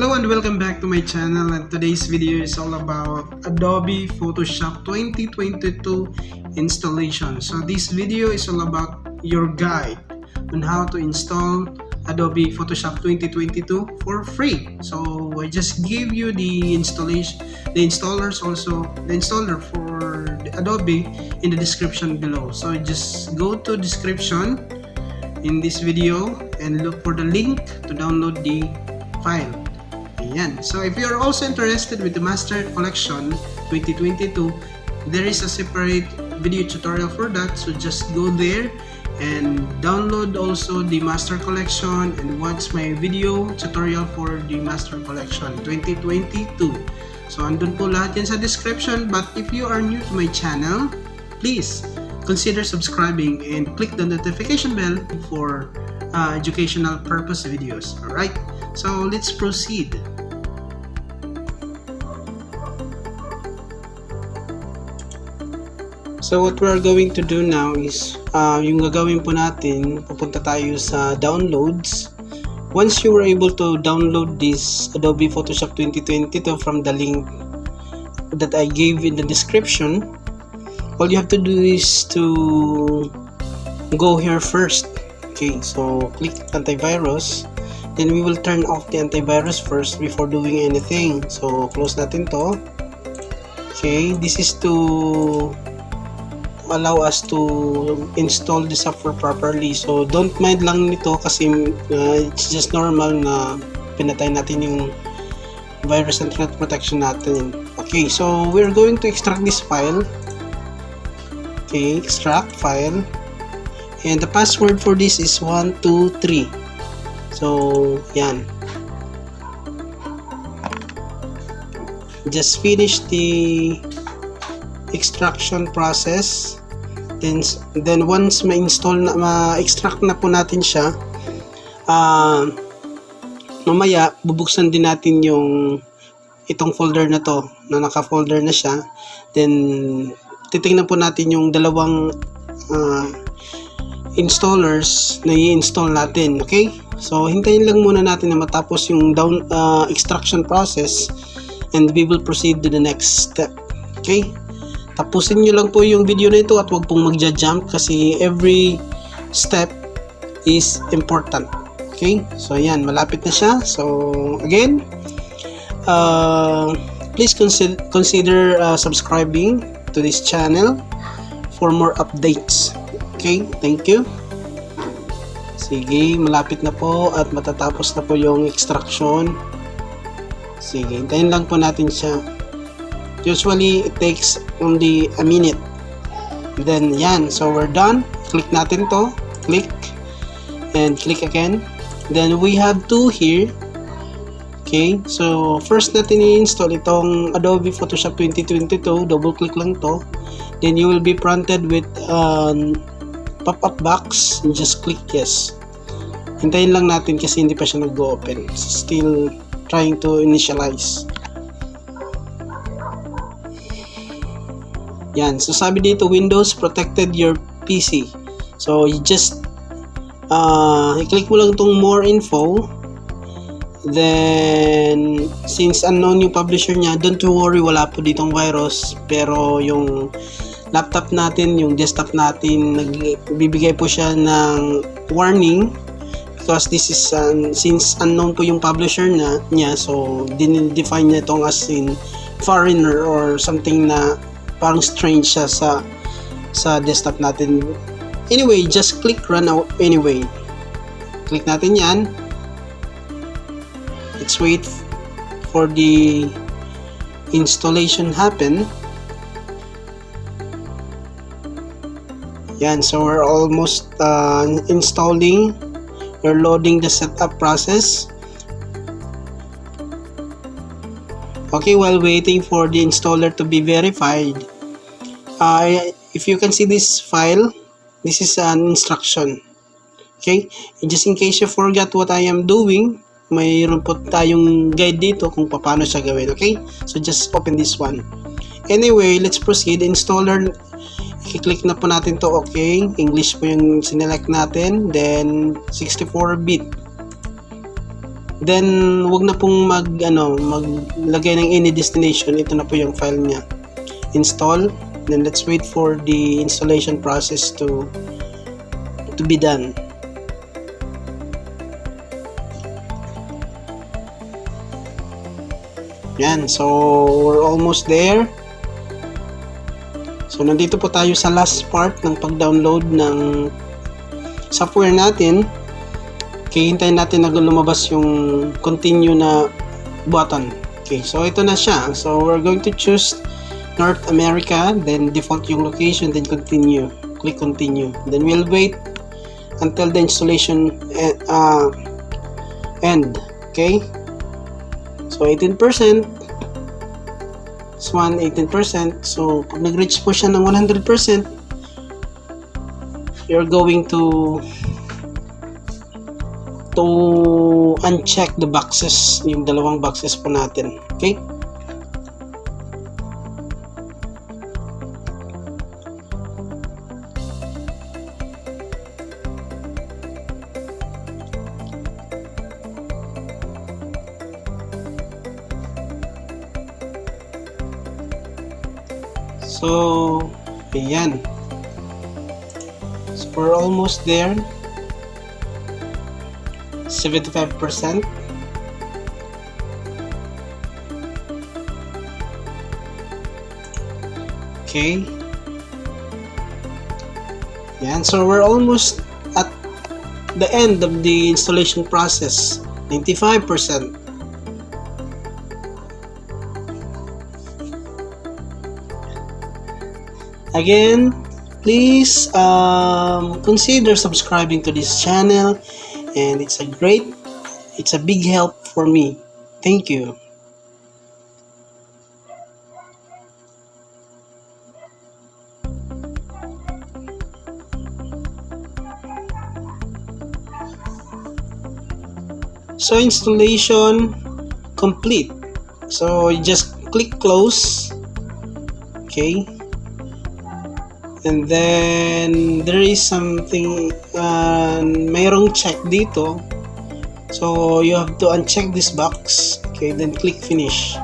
Hello and welcome back to my channel, and today's video is all about Adobe Photoshop 2022 installation. So this video is all about your guide on how to install Adobe Photoshop 2022 for free. So I just give you the installer for the Adobe in the description below. So just go to description in this video and look for the link to download the file. Ayan. So if you are also interested with the Master Collection 2022, there is a separate video tutorial for that. So just go there and download also the Master Collection and watch my video tutorial for the Master Collection 2022. So andun po lahat yan sa description. But if you are new to my channel, please consider subscribing and click the notification bell for educational purpose videos. Alright, so let's proceed. So what we're going to do now is yung gagawin po natin, pupunta tayo sa downloads. Once you were able to download this Adobe Photoshop 2022 from the link that I gave in the description, all you have to do is to go here first. Okay, so click antivirus, then we will turn off the antivirus first before doing anything. So close natin to. Okay, this is to allow us to install the software properly. So don't mind lang nito kasi it's just normal na pinatay natin yung virus and threat protection natin. Okay, so we're going to extract this file. Okay, extract file, and the password for this is 123. So yan, just finish the extraction process. Then once ma-install na, ma-extract na po natin siya, mamaya bubuksan din natin yung itong folder na to, na naka-folder na siya. Then titingnan po natin yung dalawang installers na i-install natin. Okay, so hintayin lang muna natin na matapos yung extraction process, and we will proceed to the next step. Okay, tapusin nyo lang po yung video na ito at huwag pong magja-jump kasi every step is important. Okay, so ayan, malapit na siya. So again, please consider subscribing to this channel for more updates. Okay, thank you. Sige, malapit na po at matatapos na po yung extraction. Sige, hintayin lang po natin siya. Usually it takes only a minute. Then yan, so we're done. Click natin to, click and click again. Then we have two here. Okay, so first natin i-install itong Adobe Photoshop 2022. Double click lang to, then you will be prompted with pop-up box, and just click yes. Hintayin lang natin kasi hindi pa siya nag-open, still trying to initialize. Yan, so sabi dito, Windows protected your PC. So you just i-click mo lang itong more info. Then since unknown yung publisher niya, don't worry, wala po ditong virus. Pero yung laptop natin, yung desktop natin, nagbibigay po siya ng warning because this is since unknown po yung publisher niya, so dinidefine niya itong as in foreigner or something na parang strange siya sa desktop natin. Anyway, just click run out anyway. Click natin yan. Let's wait for the installation happen. Yan, so we're almost installing. We're loading the setup process. Okay, while waiting for the installer to be verified, if you can see this file, this is an instruction. Okay, and just in case you forgot what I am doing, mayroon po tayong guide dito kung paano siya gawin. Okay, so just open this one. Anyway, let's proceed. Installer, i-click na po natin to. Okay, English po yung sinelect natin, then 64-bit. Then wag na pong maglagay ng any destination. Ito na po yung file niya. Install. Then let's wait for the installation process to be done. Yan, so we're almost there. So nandito po tayo sa last part ng pag-download ng software natin. Okay, hintayin natin na lumabas yung continue na button. Okay, so ito na siya. So we're going to choose North America, then default yung location, then continue. Click continue. Then we'll wait until the installation end. Okay? So 18%. This one 18%. So pag nag-reach po siya ng 100%, you're going to uncheck the boxes, yung dalawang boxes po natin. Okay? So, ayan. So, we're almost there. 75%. Okay. Ayan. So, we're almost at the end of the installation process. 95%. Again, please consider subscribing to this channel, and it's a big help for me. Thank you. So installation complete. So you just click close. Okay. And then there is something, mayroong check dito. So you have to uncheck this box. Okay, then click finish.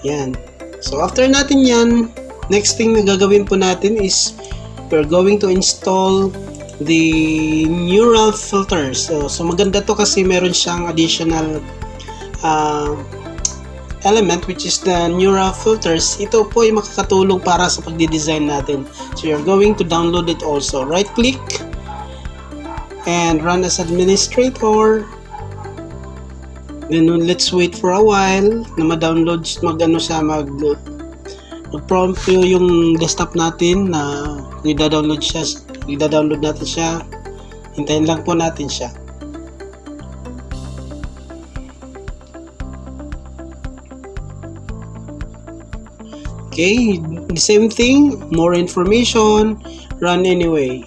Yan. So after natin yan, next thing na gagawin po natin is we're going to install the neural filters. So maganda to kasi meron siyang additional element, which is the neural filters. Ito po ay makakatulong para sa pagdi-design natin. So you're going to download it also. Right click and run as administrator. Then let's wait for a while na ma-download, mag-prompt yung desktop natin na i-download natin siya. Hintayin lang po natin siya. Okay, the same thing, more information, run anyway.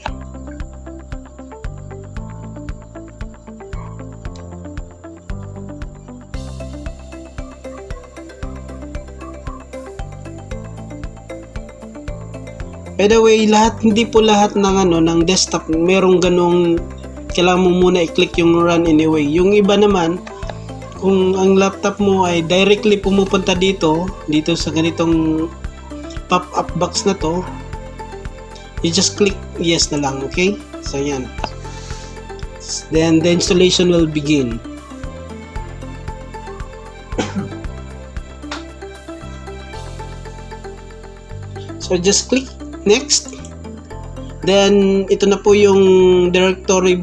By the way, hindi po lahat ng desktop merong ganong kailangan mo muna i-click yung run anyway. Yung iba naman, kung ang laptop mo ay directly pumupunta dito sa ganitong pop-up box na to, you just click yes na lang. Okay, so yan, then the installation will begin. So just click next, then ito na po yung directory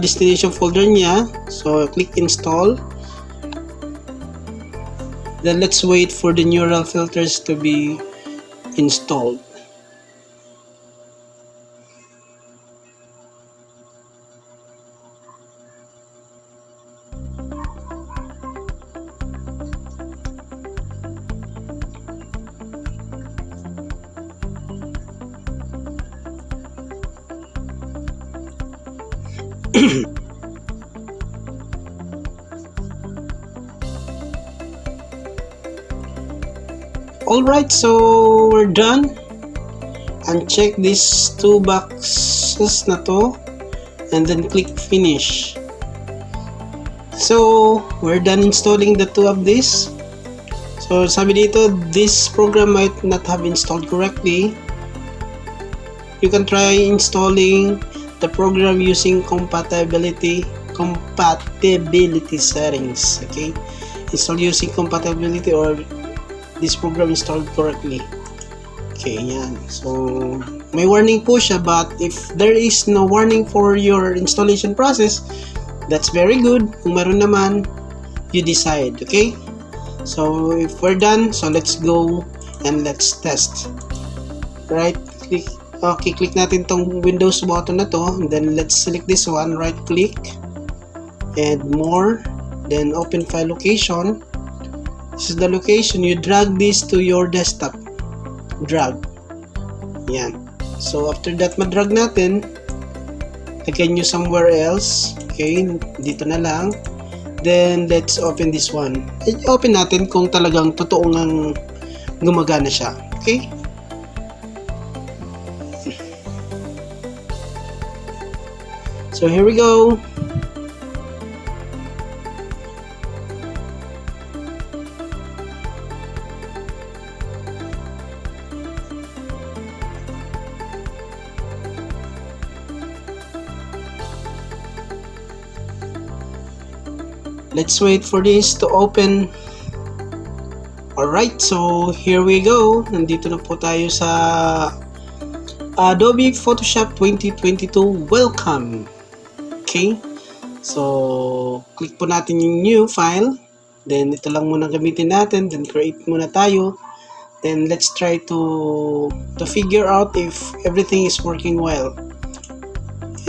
destination folder niya. So click install. Then let's wait for the neural filters to be installed. Alright, so we're done. Uncheck these two boxes na to and then click finish. so we're done installing the two of this. So sabi dito, this program might not have installed correctly. You can try installing the program using compatibility settings. Okay, install using compatibility or this program installed correctly. Okay, yan. So may warning po siya, but if there is no warning for your installation process, that's very good. Kung meron naman, you decide. Okay, so if we're done, so let's go and let's test. Right click. Okay, click natin tong Windows button na to, and then let's select this one, right click, and more, then open file location. This is the location. You drag this to your desktop. Drag. Yan. So after that, madrag natin, lagyan nyo somewhere else. Okay, dito na lang. Then let's open this one. Open natin kung talagang totoo ngang gumagana siya. Okay. So here we go. Let's wait for this to open. Alright, so here we go. Nandito na po tayo sa Adobe Photoshop 2022. Welcome. Okay, so click po natin yung new file, then ito lang muna gamitin natin, then create muna tayo, then let's try to figure out if everything is working well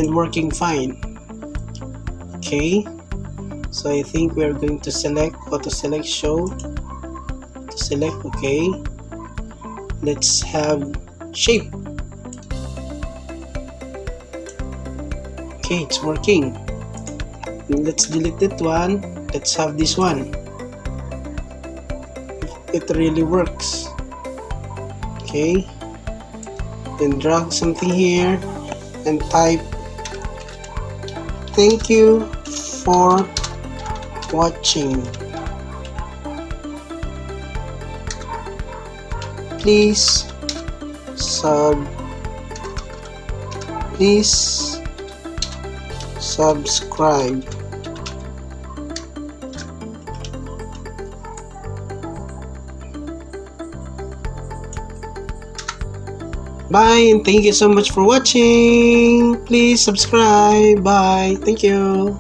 and working fine. Okay, so I think we're going to select auto select show to select. Okay, let's have shape. Okay, it's working. Let's delete that one. Let's have this one. It really works. Okay. Then drag something here and type "Thank you for watching. Please subscribe." Bye, and thank you so much for watching. Please subscribe. Bye. Thank you.